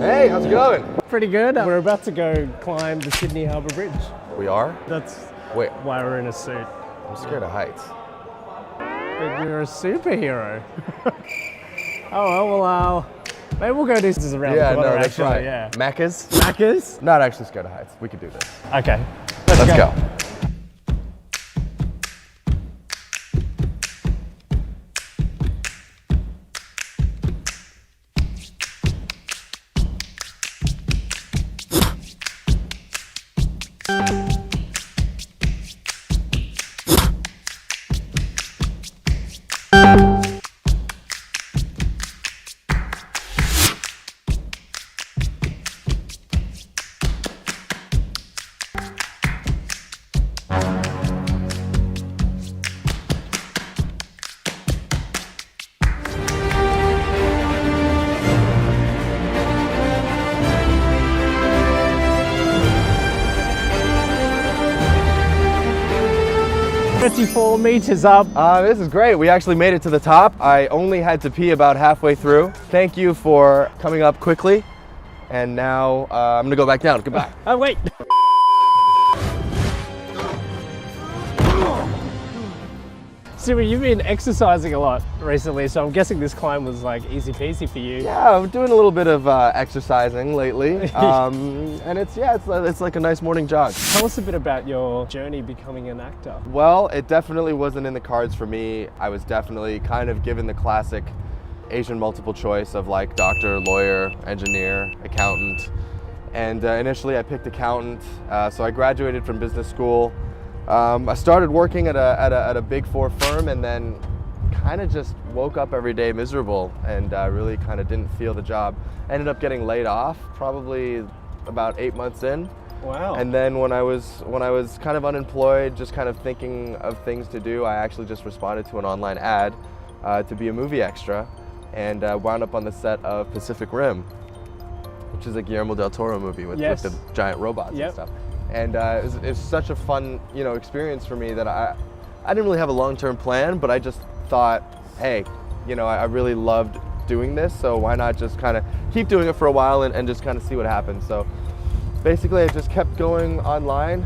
Hey, how's it going? Pretty good. We're about to go climb the Sydney Harbour Bridge. We are? That's Wait, why we're in a suit. I'm scared of heights. But you're a superhero. Oh, well, maybe we'll go do this around the corner, that's actually. right. Yeah. Macca's? Macca's? Not actually scared of heights. We could do this. Okay. Let's go. $54 meters up. This is great. We actually made it to the top. I only had to pee about halfway through. Thank you for coming up quickly. And now I'm gonna go back down. Goodbye. Oh, wait. Simu, you've been exercising a lot recently, so I'm guessing this climb was like easy peasy for you. Yeah, I'm doing a little bit of exercising lately. And it's like a nice morning jog. Tell us a bit about your journey becoming an actor. Well, it definitely wasn't in the cards for me. I was definitely kind of given the classic Asian multiple choice of like doctor, lawyer, engineer, accountant. And initially I picked accountant. So I graduated from business school. I started working at a big four firm and then kind of just woke up every day miserable and really kind of didn't feel the job. Ended up getting laid off probably about 8 months in. Wow. And then when I was kind of unemployed, just kind of thinking of things to do, I actually just responded to an online ad to be a movie extra and wound up on the set of Pacific Rim, which is a Guillermo del Toro movie with the giant robots and stuff. And it was such a fun, experience for me that I didn't really have a long-term plan, but I just thought, hey, I really loved doing this, so why not just kind of keep doing it for a while and just kind of see what happens. So basically, I just kept going online.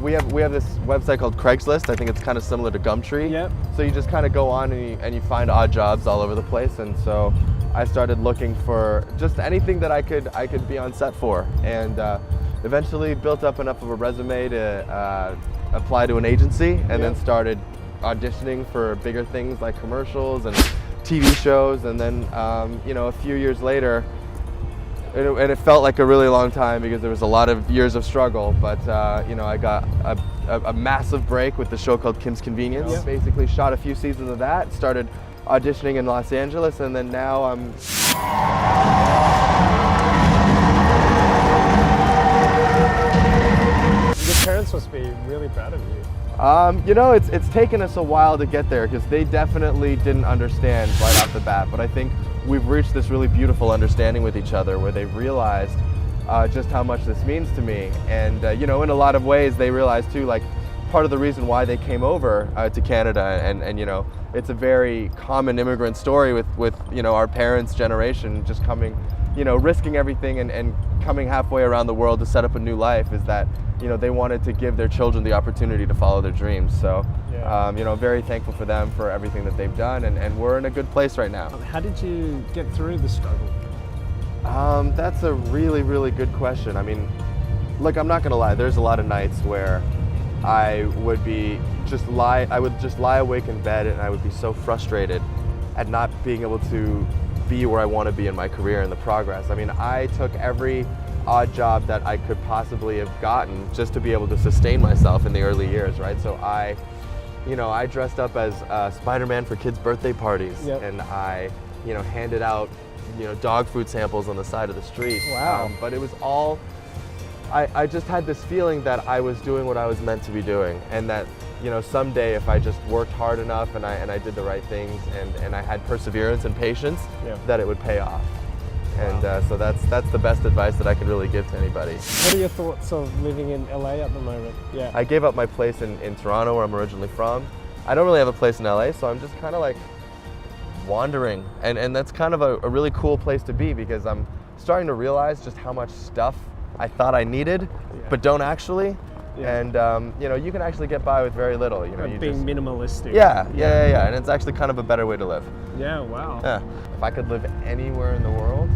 We have this website called Craigslist. I think it's kind of similar to Gumtree. Yep. So you just kind of go on and you find odd jobs all over the place, and so I started looking for just anything that I could be on set for, and eventually built up enough of a resume to apply to an agency, and then started auditioning for bigger things like commercials and TV shows, and then a few years later, and it felt like a really long time because there was a lot of years of struggle, but I got a massive break with the show called Kim's Convenience. Yep. Basically shot a few seasons of that, started auditioning in Los Angeles, and then now I'm Your parents must be really proud of you. It's taken us a while to get there because they definitely didn't understand right off the bat, but I think we've reached this really beautiful understanding with each other where they've realized just how much this means to me. And in a lot of ways they realized too, like part of the reason why they came over to Canada, and it's a very common immigrant story with our parents' generation just coming, risking everything and coming halfway around the world to set up a new life, is that they wanted to give their children the opportunity to follow their dreams. So I'm very thankful for them for everything that they've done, and we're in a good place right now. How did you get through the struggle? That's a really, really good question. I mean, look, I'm not gonna lie, there's a lot of nights where I would just lie awake in bed and I would be so frustrated at not being able to be where I want to be in my career and the progress. I mean, I took every odd job that I could possibly have gotten just to be able to sustain myself in the early years, right? So I dressed up as Spider-Man for kids' birthday parties, and I, handed out, dog food samples on the side of the street. Wow. But it was all, I just had this feeling that I was doing what I was meant to be doing, and that someday if I just worked hard enough and I did the right things and I had perseverance and patience, that it would pay off. And so that's the best advice that I can really give to anybody. What are your thoughts of living in LA at the moment? Yeah. I gave up my place in Toronto, where I'm originally from. I don't really have a place in LA, so I'm just kind of like wandering, and that's kind of a really cool place to be, because I'm starting to realize just how much stuff I thought I needed, but don't actually. Yeah. And you know, you can actually get by with very little. You know, you being just, minimalistic. yeah, and it's actually kind of a better way to live. Yeah, wow. Yeah. If I could live anywhere in the world,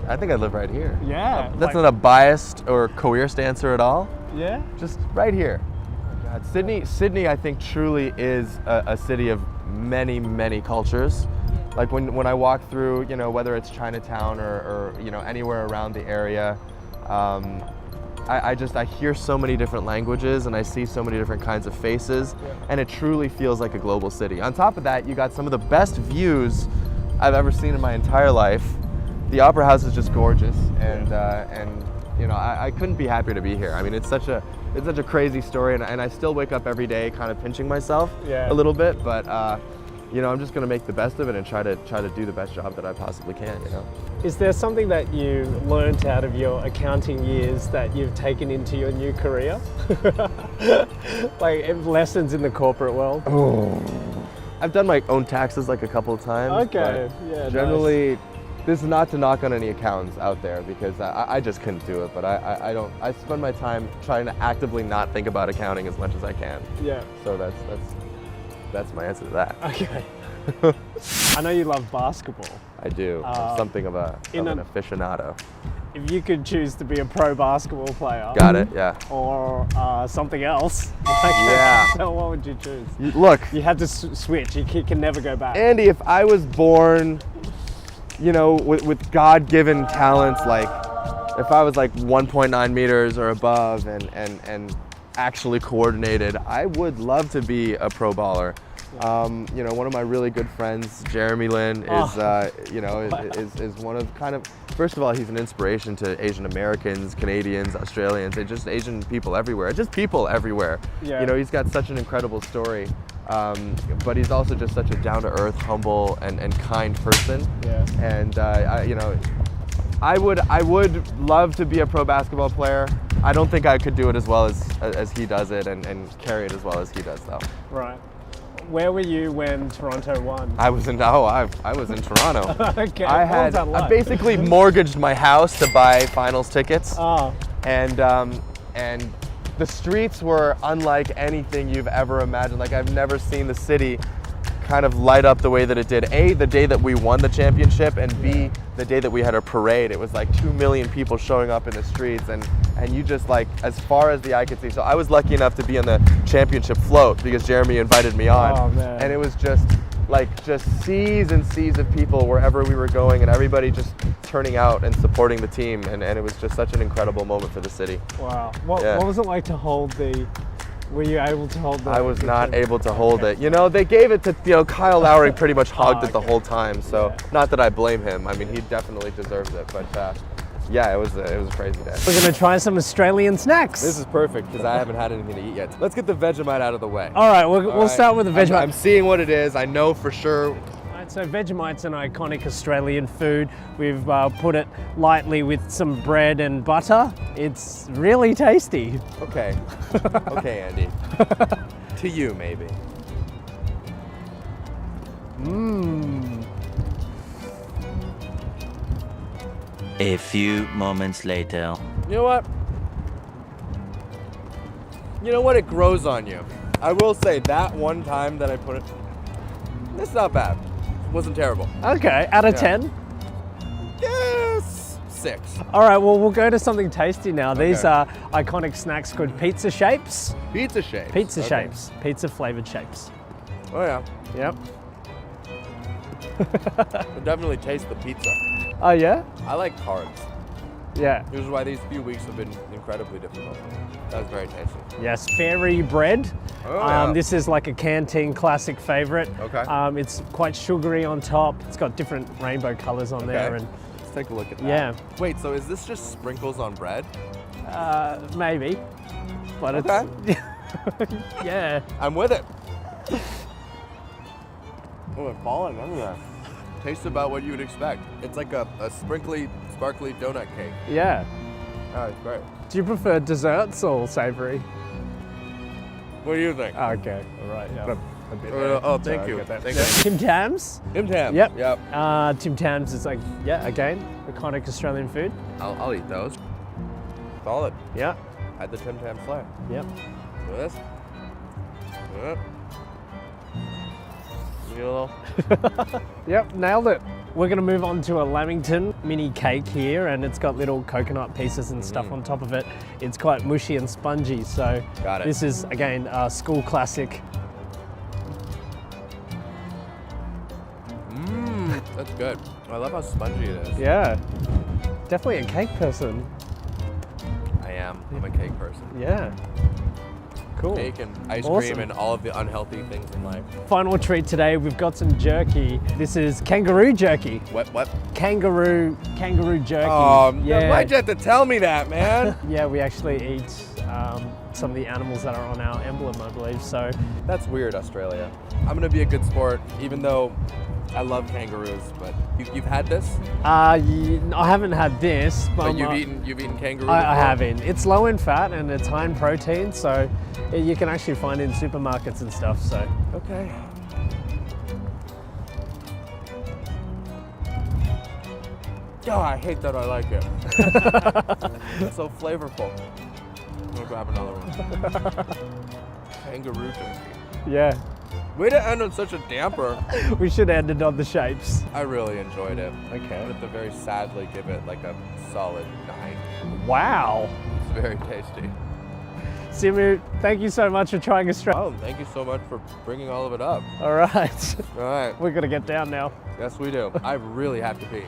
I think I'd live right here. Yeah. That's not a biased or coerced answer at all. Yeah. Just right here. Oh God. Sydney, I think truly is a city of many, many cultures. Like when I walk through, you know, whether it's Chinatown or you know, anywhere around the area, I hear so many different languages and I see so many different kinds of faces, and it truly feels like a global city. On top of that, you got some of the best views I've ever seen in my entire life. The Opera House is just gorgeous, and you know, I couldn't be happier to be here. I mean, it's such a crazy story, and I still wake up every day kind of pinching myself a little bit, but you know, I'm just gonna make the best of it and try to do the best job that I possibly can, you know. Is there something that you learned out of your accounting years that you've taken into your new career? Like lessons in the corporate world? Oh. I've done my own taxes like a couple of times. Okay, yeah. Generally, this is not to knock on any accountants out there, because I just couldn't do it, but I spend my time trying to actively not think about accounting as much as I can. Yeah. So that's my answer to that. Okay. I know you love basketball. I do. I'm something of an aficionado. If you could choose to be a pro basketball player. Got it, yeah. Or something else. Yeah. So what would you choose? Look. You had to switch. You can never go back. Andy, if I was born, you know, with God-given talents, like if I was like 1.9 meters or above and actually coordinated, I would love to be a pro baller. You know, one of my really good friends, Jeremy Lin, is you know, is one of kind of, first of all, he's an inspiration to Asian Americans, Canadians, Australians, and just Asian people everywhere. Just people everywhere. Yeah. You know, he's got such an incredible story, but he's also just such a down-to-earth, humble, and kind person. Yeah. And you know, I would love to be a pro basketball player. I don't think I could do it as well as he does it, and carry it as well as he does, though. Right. Where were you when Toronto won? I was in Toronto. Okay. I basically mortgaged my house to buy finals tickets. Oh. And the streets were unlike anything you've ever imagined. Like, I've never seen the city kind of light up the way that it did. A, the day that we won the championship, and B, the day that we had our parade. It was like 2 million people showing up in the streets, and you just, like, as far as the eye could see. So I was lucky enough to be on the championship float because Jeremy invited me on. Oh, man. And it was just seas and seas of people wherever we were going, and everybody just turning out and supporting the team, and it was just such an incredible moment for the city. Wow. What was it like to hold the... Were you able to hold the... I was not able to hold it. You know, they gave it to, you know, Kyle Lowry pretty much hogged it the whole time. So not that I blame him. I mean, he definitely deserves it. But yeah, it was a crazy day. We're going to try some Australian snacks. This is perfect because I haven't had anything to eat yet. Let's get the Vegemite out of the way. All right, we'll start with the Vegemite. I'm seeing what it is. I know for sure. So Vegemite's an iconic Australian food. We've put it lightly with some bread and butter. It's really tasty. Okay. Okay, Andy. To you, maybe. Mmm. A few moments later. You know what? It grows on you. I will say that one time that I put it, it's not bad. Wasn't terrible. Okay, out of 10? Yes, 6. All right, well, we'll go to something tasty now. Okay. These are iconic snacks called pizza shapes. Pizza shapes? Pizza shapes. Pizza flavored shapes. Oh, yeah. Yep. I definitely taste the pizza. Oh, yeah? I like carbs. Yeah. This is why these few weeks have been incredibly difficult. That was very tasty. Yes, fairy bread. Oh, yeah. This is like a canteen classic favorite. Okay. It's quite sugary on top. It's got different rainbow colors on there. And let's take a look at that. Yeah. Wait, so is this just sprinkles on bread? Maybe. But okay. It's... yeah. I'm with it. Oh, it's falling everywhere. Tastes about what you would expect. It's like a sparkly donut cake. Yeah. Oh, it's great. Do you prefer desserts or savory? What do you think? Okay, all right, yeah. a bit. Oh, there. thank So you. I got that. Thank you. Tim Tams. Tim Tam. Yep. Yep. Tim Tams is like, yeah, again, iconic Australian food. I'll eat those. Solid. Yeah. Had the Tim Tam flair. Yep. Look at this. Yep. You get a little. Yep, nailed it. We're gonna move on to a Lamington mini cake here, and it's got little coconut pieces and stuff on top of it. It's quite mushy and spongy, so Got it. this is, again, a school classic. That's good. I love how spongy it is. Yeah, definitely a cake person. I am. I'm a cake person. Yeah, cool. Cake and ice Awesome. cream and all of the unhealthy things in life. Final treat today, we've got some jerky. This is kangaroo jerky. What? Kangaroo jerky. Yeah. Why'd you have to tell me that, man? Yeah, we actually eat some of the animals that are on our emblem, I believe, so. That's weird, Australia. I'm gonna be a good sport, even though I love kangaroos. But you've had this? I haven't had this, but, But you've eaten kangaroo. I before? haven't. It's low in fat and it's high in protein, so you can actually find it in supermarkets and stuff, so. Okay. Oh, I hate that I like it. It's so flavorful. I'm gonna grab another one. Kangaroo jerky. Yeah, Way to end on such a damper. we should end it on the shapes. I really enjoyed it. Okay. I have to very sadly give it like a solid 9. Wow. It's very tasty. Simu, thank you so much for trying Australia. Oh, thank you so much for bringing all of it up. All right, All right. we're gonna get down now. Yes, we do. I really have to pee.